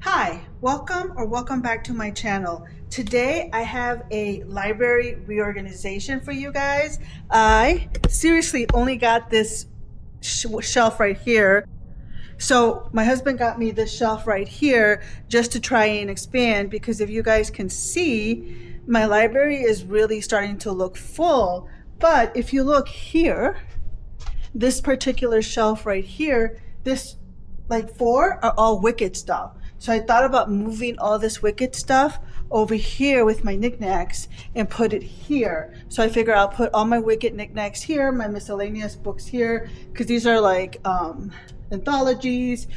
Hi, welcome back to my channel. Today I have a library reorganization for you guys. I seriously only got this shelf right here. So my husband got me this shelf right here just to try and expand, because if you guys can see, my library is really starting to look full. But if you look here, this particular shelf right here, this like four are all Wicked stuff. So I thought about moving all this Wicked stuff over here with my knickknacks and put it here. So I figure I'll put all my Wicked knickknacks here, my miscellaneous books here, because these are like anthologies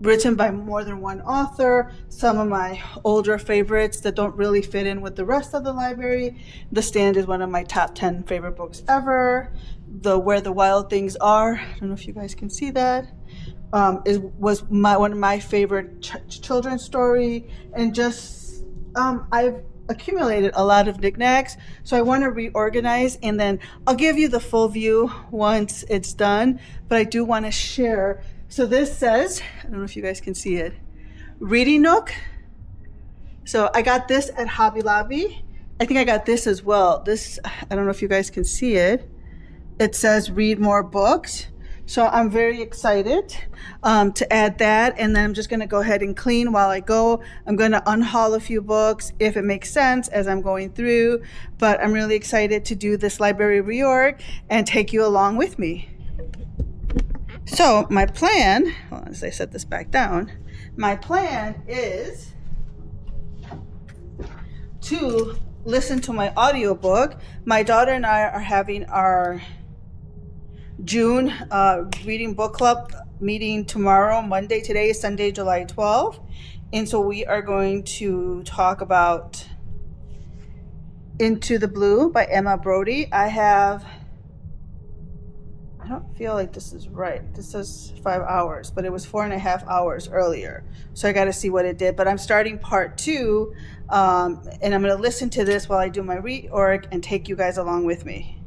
written by more than one author, some of my older favorites that don't really fit in with the rest of the library. The Stand is one of my top 10 favorite books ever. The Where the Wild Things Are, I don't know if you guys can see that, was one of my favorite children's story. And just I've accumulated a lot of knickknacks, so I want to reorganize, and then I'll give you the full view once it's done. But I do want to share. So this says, I don't know if you guys can see it, Reading Nook. So I got this at Hobby Lobby. I think I got this as well. This, I don't know if you guys can see it. It says Read More Books. So I'm very excited to add that. And then I'm just going to go ahead and clean while I go. I'm going to unhaul a few books if it makes sense as I'm going through. But I'm really excited to do this library reorg and take you along with me. So my plan, hold on, as I set this back down, my plan is to listen to my audiobook. My daughter and I are having our June reading book club meeting tomorrow, Monday. Today is Sunday, July 12th. And so we are going to talk about Into the Blue by Emma Brody. I don't feel like this is right. This says 5 hours, but it was 4.5 hours earlier. So I got to see what it did. But I'm starting part 2, and I'm going to listen to this while I do my reorg and take you guys along with me.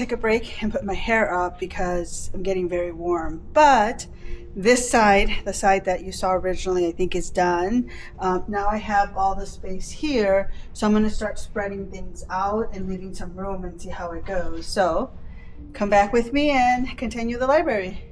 take a break and put my hair up because I'm getting very warm. But this side, the side that you saw originally, I think is done. Now I have all the space here, so I'm going to start spreading things out and leaving some room and see how it goes. So come back with me and continue the library.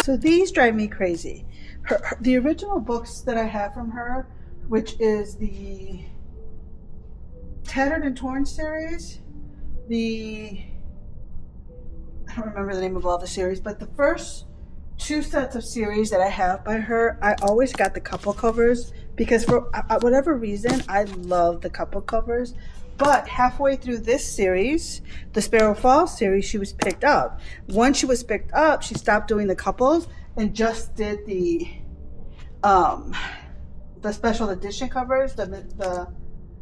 So these drive me crazy. The original books that I have from her, which is the Tattered and Torn series, I don't remember the name of all the series, but the first two sets of series that I have by her, I always got the couple covers because for whatever reason, I love the couple covers. But halfway through this series, the Sparrow Falls series, she was picked up. Once she was picked up, she stopped doing the couples and just did the special edition covers, the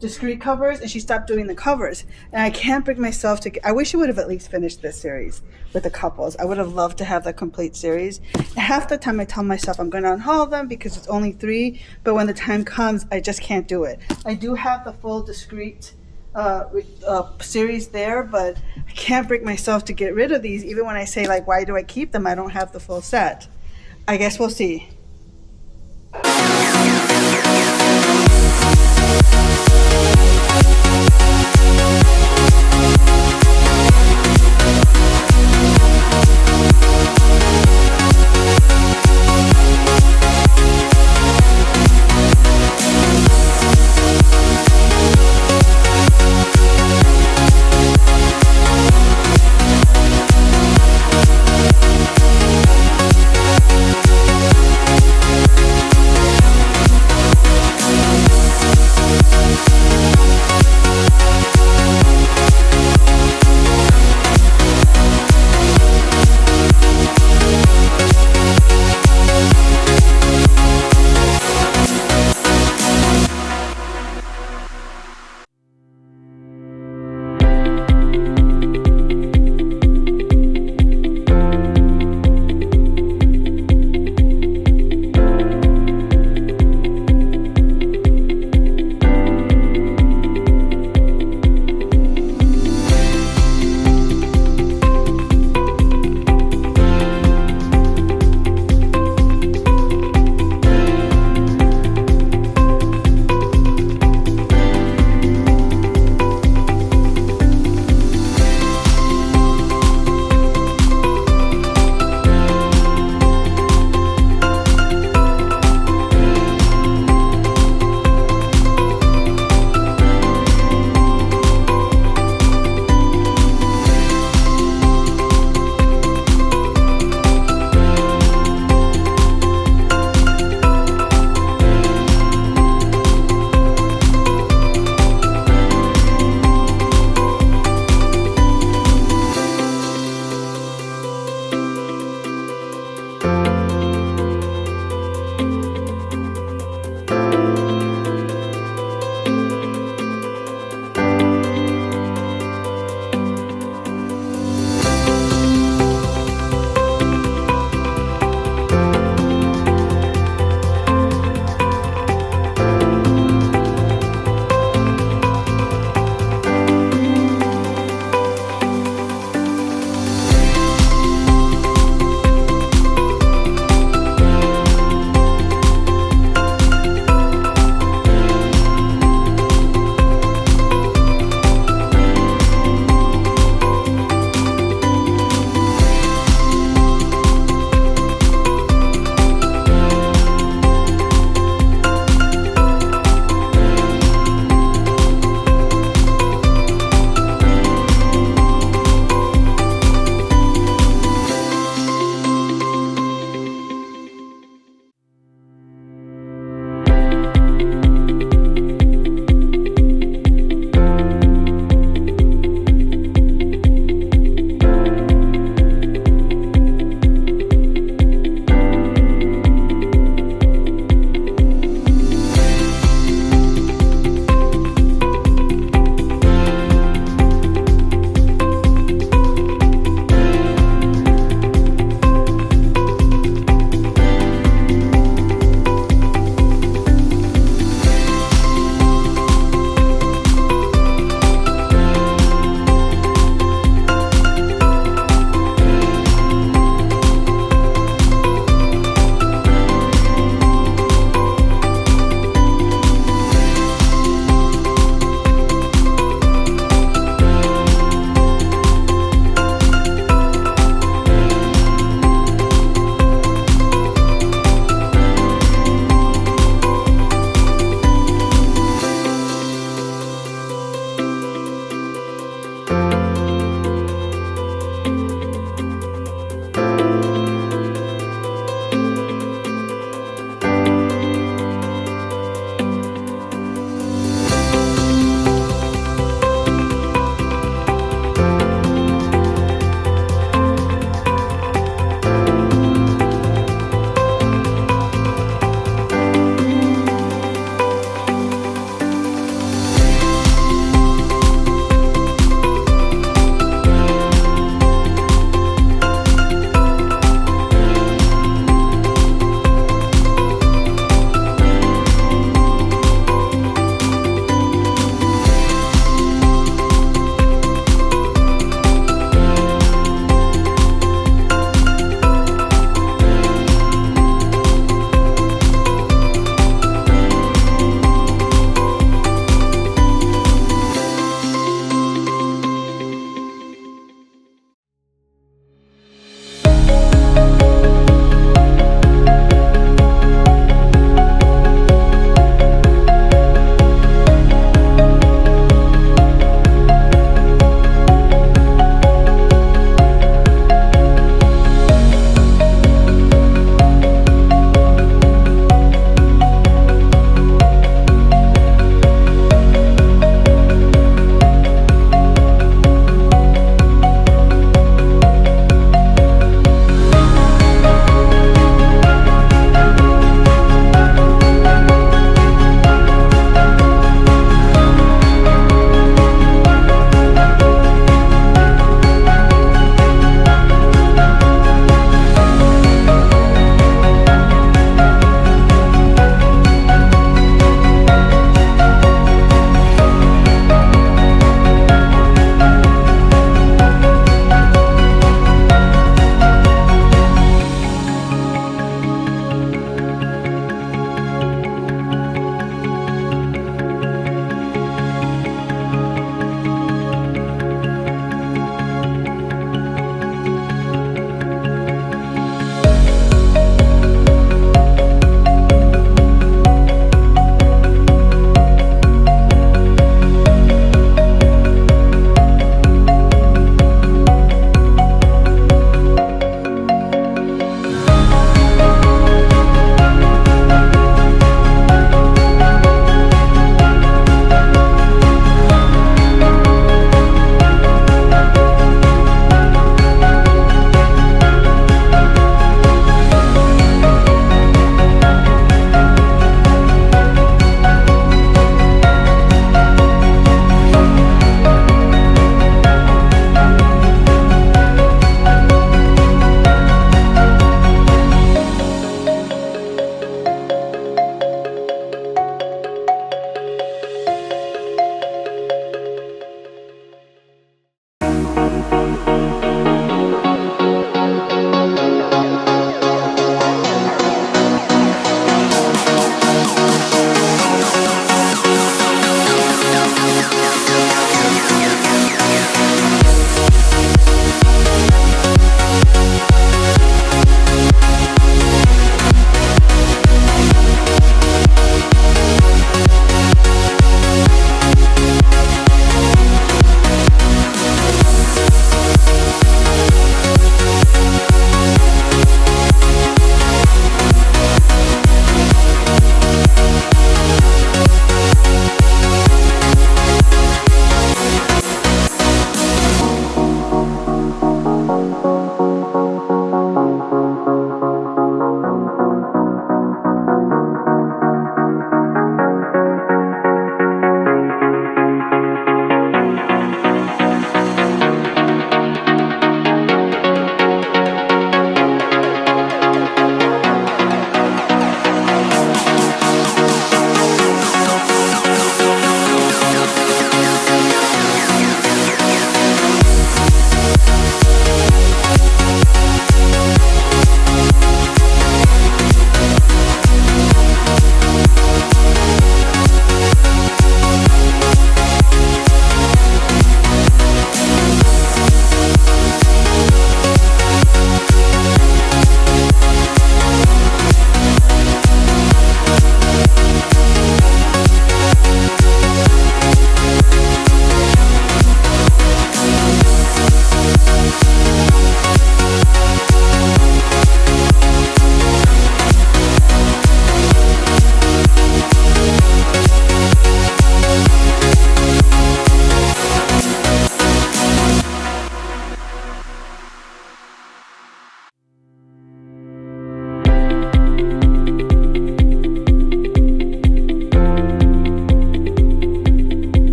discrete covers, and she stopped doing the covers. And I can't bring myself to. I wish she would have at least finished this series with the couples. I would have loved to have the complete series. And half the time I tell myself I'm going to unhaul them because it's only 3, but when the time comes, I just can't do it. I do have the full discrete series there, but I can't bring myself to get rid of these. Even when I say, like, why do I keep them? I don't have the full set. I guess we'll see.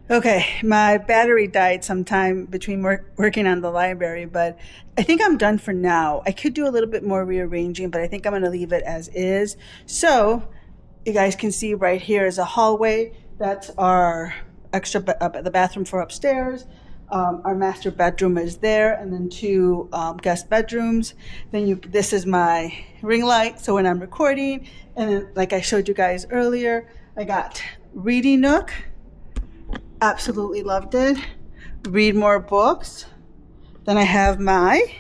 Okay, my battery died sometime between working on the library, but I think I'm done for now. I could do a little bit more rearranging, but I think I'm going to leave it as is. So you guys can see right here is a hallway. That's our the bathroom for upstairs. Our master bedroom is there, and then two guest bedrooms. Then this is my ring light, so when I'm recording, and then like I showed you guys earlier, I got reading nook. Absolutely loved it. Read more books. Then I have my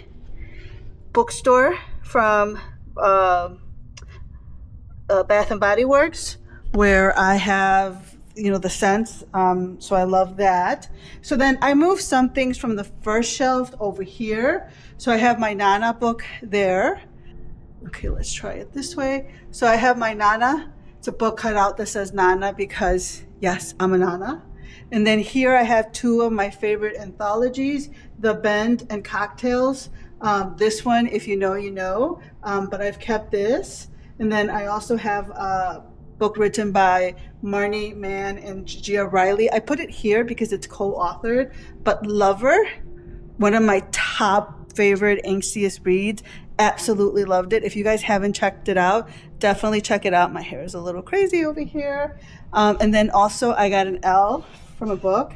bookstore from Bath and Body Works, where I have, the scents. So I love that. So then I moved some things from the first shelf over here. So I have my Nana book there. Okay, let's try it this way. So I have my Nana. It's a book cut out that says Nana because, yes, I'm a Nana. And then here I have two of my favorite anthologies, The Bend and Cocktails. This one, if you know, you know, but I've kept this. And then I also have a book written by Marnie Mann and Gia Riley. I put it here because it's co-authored, but Lover, one of my top favorite angstiest reads. Absolutely loved it. If you guys haven't checked it out, definitely check it out. My hair is a little crazy over here. And then also I got an L from a book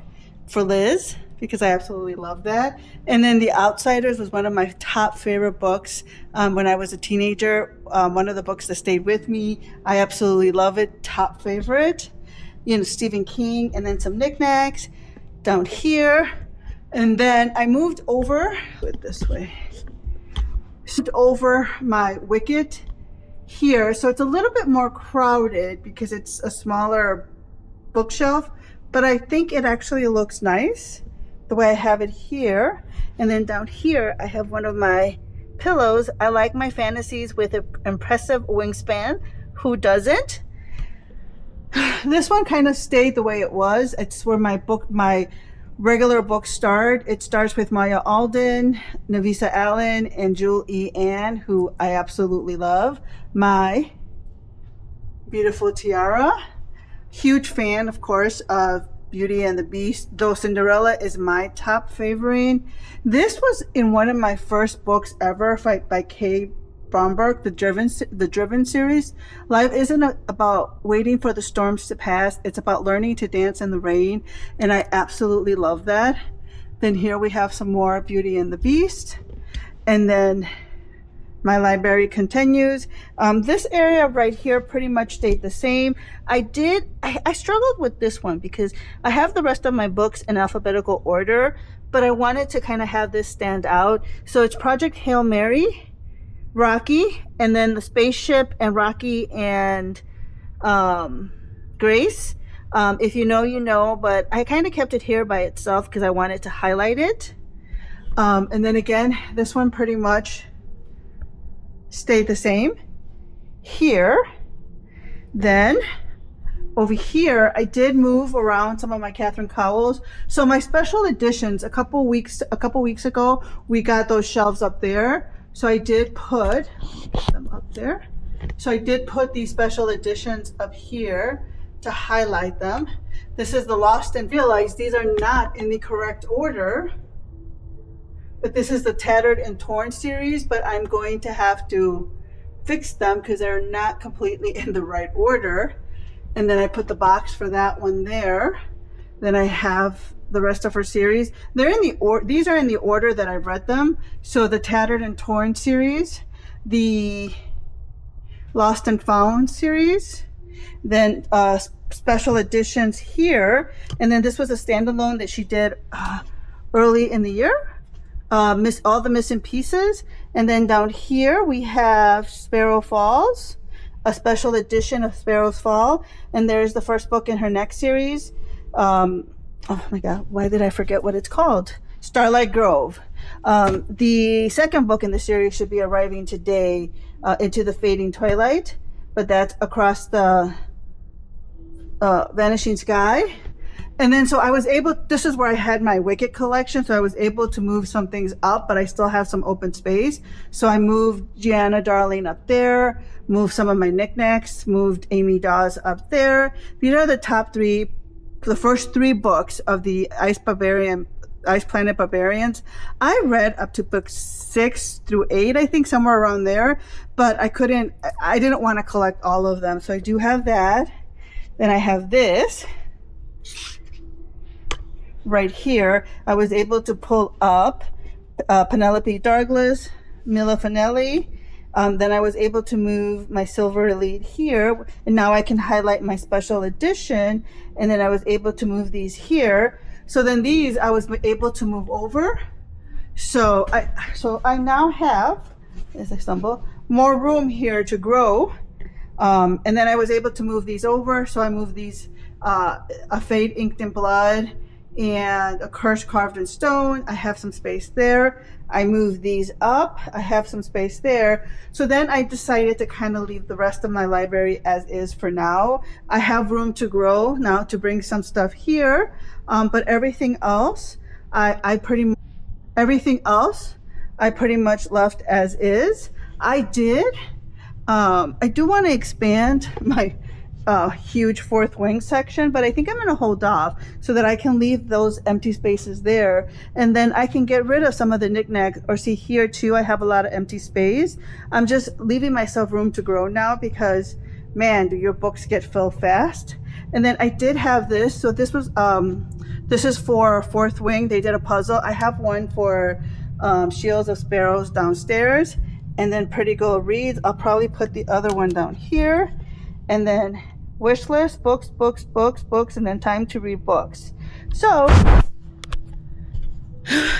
for Liz because I absolutely love that. And then The Outsiders was one of my top favorite books when I was a teenager. One of the books that stayed with me. I absolutely love it. Top favorite. Stephen King, and then some knickknacks down here. And then I moved over, put it this way, over my Wicket here. So it's a little bit more crowded because it's a smaller bookshelf, but I think it actually looks nice the way I have it here. And then down here, I have one of my pillows. I like my fantasies with an impressive wingspan. Who doesn't? This one kind of stayed the way it was. It's where my regular book start. It starts with Maya Alden, Navisa Allen, and Jewel E. Ann, who I absolutely love. My beautiful tiara. Huge fan, of course, of Beauty and the Beast, though Cinderella is my top favorite. This was in one of my first books ever by Kay Bromberg, the Driven series. Life isn't about waiting for the storms to pass. It's about learning to dance in the rain, and I absolutely love that. Then here we have some more Beauty and the Beast, and then my library continues. This area right here pretty much stayed the same. I struggled with this one because I have the rest of my books in alphabetical order, but I wanted to kind of have this stand out. So it's Project Hail Mary, Rocky, and then the spaceship, and Rocky and Grace. If you know, you know, but I kind of kept it here by itself because I wanted to highlight it. And then again, this one pretty much stayed the same here. Then over here, I did move around some of my Catherine Cowles. So my special editions, a couple weeks ago, we got those shelves up there. So I did put them up there. So I did put these special editions up here to highlight them. This is the Lost and Realized. These are not in the correct order, but this is the Tattered and Torn series, but I'm going to have to fix them because they're not completely in the right order. And then I put the box for that one there. Then I have the rest of her series. They're in the these are in the order that I've read them. So the Tattered and Torn series, the Lost and Found series, then special editions here, and then this was a standalone that she did early in the year. All the Missing Pieces, and then down here we have Sparrow Falls, a special edition of Sparrow's Fall, and there's the first book in her next series. Oh my god, why did I forget what it's called? Starlight Grove. The second book in the series should be arriving today, Into the Fading Twilight, but that's Across the Vanishing Sky. And then so I was able, this is where I had my Wicket collection, so I was able to move some things up, but I still have some open space. So I moved Gianna Darling up there, moved some of my knickknacks, moved Amy Dawes up there. These are the top three the first 3 books of the Ice Planet Barbarians. I read up to book 6 through 8, I think, somewhere around there, but I didn't want to collect all of them. So I do have that. Then I have this right here. I was able to pull up Penelope Douglas, Mila Finelli. Then I was able to move my Silver Elite here, and now I can highlight my special edition, and then I was able to move these here. So then these I was able to move over. So I now have, as I stumble, more room here to grow. And then I was able to move these over. So I moved these, a Fate Inked in Blood and a Curse Carved in Stone. I have some space there. I moved these up. I have some space there. So then I decided to kind of leave the rest of my library as is for now. I have room to grow now to bring some stuff here. But everything else, I pretty much left as is. I do want to expand my huge Fourth Wing section, but I think I'm going to hold off so that I can leave those empty spaces there, and then I can get rid of some of the knickknacks. Or see here too, I have a lot of empty space. I'm just leaving myself room to grow now because, man, do your books get filled fast. And then I did have this. So this is for Fourth Wing. They did a puzzle. I have one for Shields of Sparrows downstairs. And then Pretty Girl Reads. I'll probably put the other one down here. And then wish list, books, books, books, books, and then time to read books. So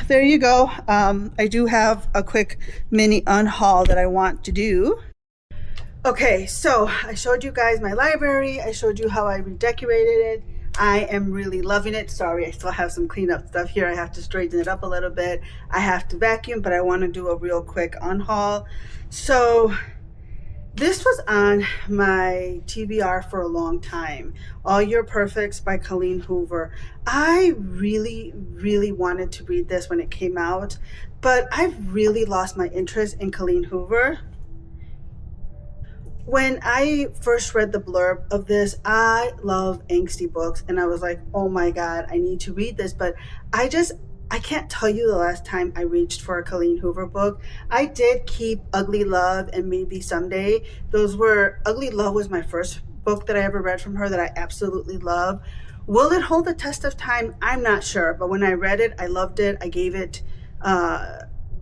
there you go. I do have a quick mini unhaul that I want to do. Okay, so I showed you guys my library. I showed you how I redecorated it. I am really loving it. Sorry, I still have some cleanup stuff here. I have to straighten it up a little bit. I have to vacuum, but I want to do a real quick unhaul. So this was on my TBR for a long time. All Your Perfects by Colleen Hoover. I really, really wanted to read this when it came out, but I've really lost my interest in Colleen Hoover. When I first read the blurb of this, I love angsty books, and I was like, oh my God, I need to read this. But I can't tell you the last time I reached for a Colleen Hoover book. I did keep Ugly Love and Maybe Someday. Ugly Love was my first book that I ever read from her that I absolutely love. Will it hold the test of time? I'm not sure, but when I read it, I loved it. I gave it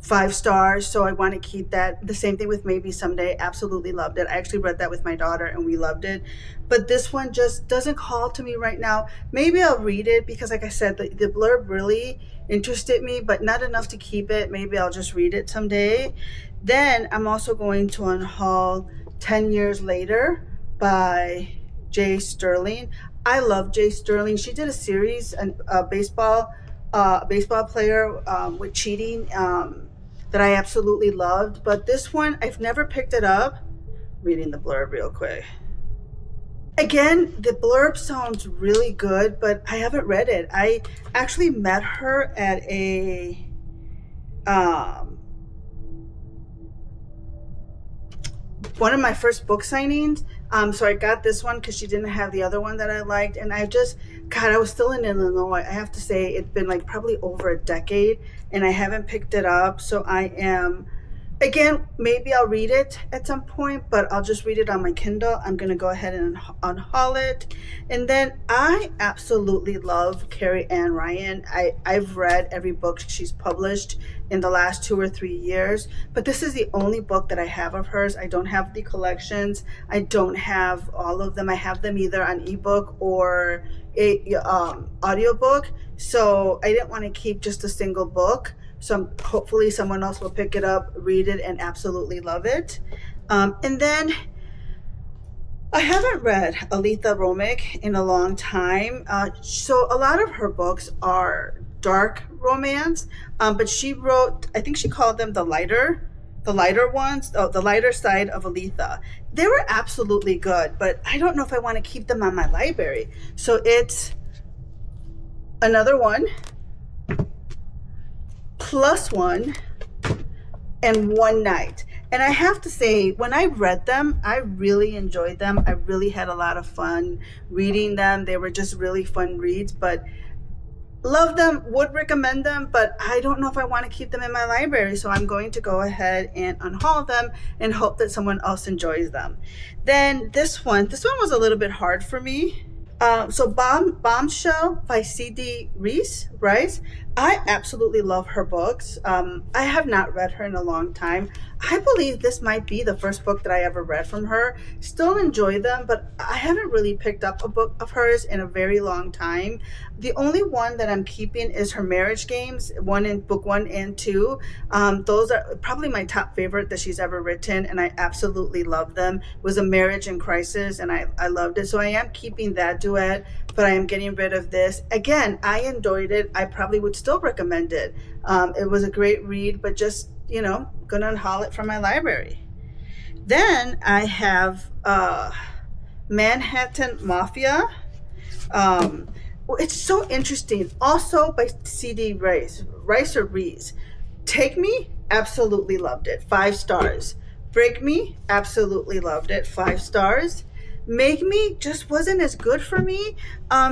5 stars, so I want to keep that. The same thing with Maybe Someday. Absolutely loved it. I actually read that with my daughter and we loved it. But this one just doesn't call to me right now. Maybe I'll read it because, like I said, the blurb really interested me, but not enough to keep it. Maybe I'll just read it someday. Then I'm also going to unhaul 10 Years Later by Jay Sterling. I love Jay Sterling. She did a series, a baseball player with cheating that I absolutely loved. But this one, I've never picked it up. Reading the blurb real quick. Again, the blurb sounds really good, but I haven't read it. I actually met her at a one of my first book signings. So I got this one because she didn't have the other one that I liked. And I was still in Illinois. I have to say it's been like probably over a decade and I haven't picked it up. So again, maybe I'll read it at some point, but I'll just read it on my Kindle. I'm going to go ahead and unhaul it. And then I absolutely love Carrie Ann Ryan. I've read every book she's published in the last 2 or 3 years, but this is the only book that I have of hers. I don't have the collections. I don't have all of them. I have them either on ebook or a audiobook. So I didn't want to keep just a single book. So hopefully someone else will pick it up, read it, and absolutely love it. And then I haven't read Aletha Romick in a long time. So a lot of her books are dark romance, but she wrote, I think she called them the lighter ones, the lighter side of Aletha. They were absolutely good, but I don't know if I want to keep them on my library. So it's Another One, Plus One, and One Night. And I have to say, when I read them, I really enjoyed them. I really had a lot of fun reading them. They were just really fun reads, but love them, would recommend them, but I don't know if I want to keep them in my library. So I'm going to go ahead and unhaul them and hope that someone else enjoys them. Then this one was a little bit hard for me. So Bombshell by C.D. Rice. I absolutely love her books. I have not read her in a long time. I believe this might be the first book that I ever read from her. Still enjoy them, but I haven't really picked up a book of hers in a very long time. The only one that I'm keeping is her Marriage Games, book 1 and 2. Those are probably my top favorite that she's ever written, and I absolutely love them. It was a marriage in crisis, and I loved it. So I am keeping that duet, but I am getting rid of this. Again, I enjoyed it. I probably would still recommend it. It was a great read, but just, gonna unhaul it from my library. Then I have Manhattan Mafia. It's so interesting. Also by C.D. Rice. Take Me, absolutely loved it. 5 stars. Break Me, absolutely loved it. 5 stars. Make Me just wasn't as good for me.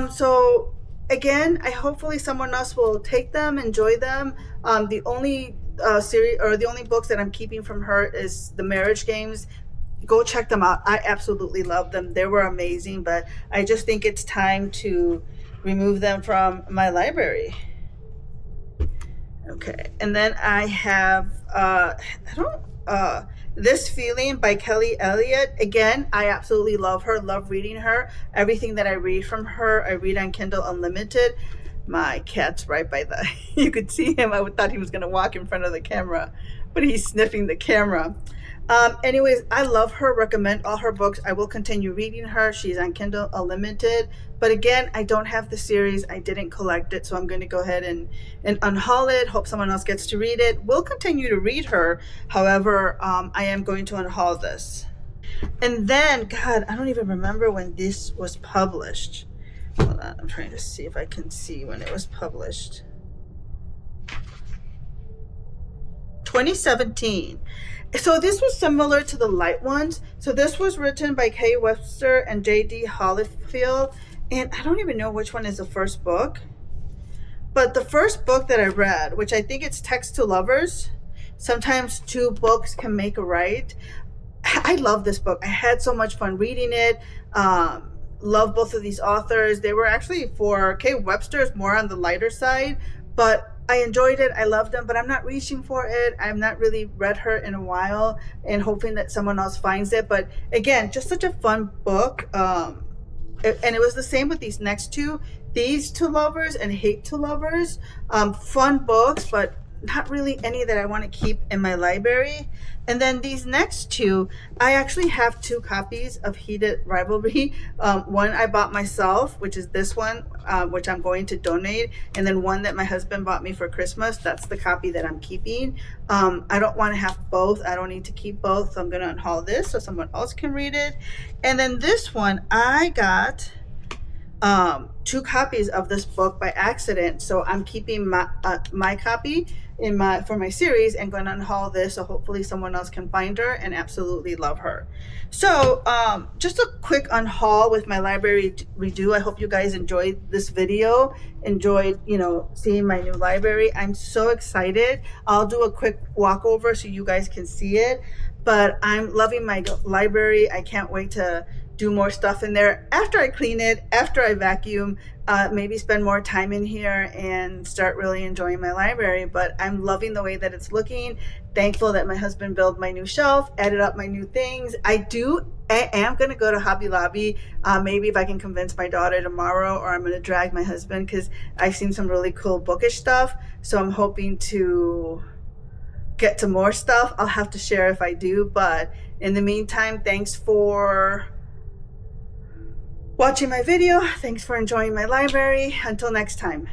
So again, hopefully someone else will take them, enjoy them. The only series or the only books that I'm keeping from her is the Marriage Games. Go check them out. I absolutely love them. They were amazing, but I just think it's time to remove them from my library. Okay, and then I have This Feeling by Kelly Elliott. Again, I absolutely love her, love reading her. Everything that I read from her, I read on Kindle Unlimited. My cat's right by the, you could see him. I thought he was going to walk in front of the camera, but he's sniffing the camera. Anyways, I love her, recommend all her books. I will continue reading her. She's on Kindle Unlimited. But again, I don't have the series. I didn't collect it, so I'm going to go ahead and unhaul it. Hope someone else gets to read it. We'll continue to read her. However, I am going to unhaul this. And then, God, I don't even remember when this was published. Hold on, I'm trying to see if I can see when it was published. 2017. So this was similar to the light ones. So this was written by Kay Webster and J.D. Hollifield. And I don't even know which one is the first book. But the first book that I read, which I think it's Text to Lovers. Sometimes 2 books can make a right. I love this book. I had so much fun reading it. Love both of these authors. They were actually, for Kay Webster's, more on the lighter side. But I enjoyed it. I loved them, but I'm not reaching for it. I've not really read her in a while and hoping that someone else finds it. But again, just such a fun book. And it was the same with these next 2. These to Lovers and Hate to Lovers. Fun books, but not really any that I want to keep in my library. And then these next 2, I actually have 2 copies of Heated Rivalry. One I bought myself, which is this one, which I'm going to donate. And then one that my husband bought me for Christmas. That's the copy that I'm keeping. I don't want to have both. I don't need to keep both. So I'm going to unhaul this so someone else can read it. And then this one, I got 2 copies of this book by accident. So I'm keeping my copy for my series and going to unhaul this, so hopefully someone else can find her and absolutely love her. So just a quick unhaul with my library redo. I hope you guys enjoyed this video, enjoyed seeing my new library. I'm so excited. I'll do a quick walkover so you guys can see it, but I'm loving my library. I can't wait to do more stuff in there after I clean it, after I vacuum, maybe spend more time in here and start really enjoying my library. But I'm loving the way that it's looking. Thankful that my husband built my new shelf, added up my new things. I am going to go to Hobby Lobby. Maybe if I can convince my daughter tomorrow, or I'm going to drag my husband, because I've seen some really cool bookish stuff. So I'm hoping to get to more stuff. I'll have to share if I do. But in the meantime, thanks for watching my video. Thanks for enjoying my library. Until next time.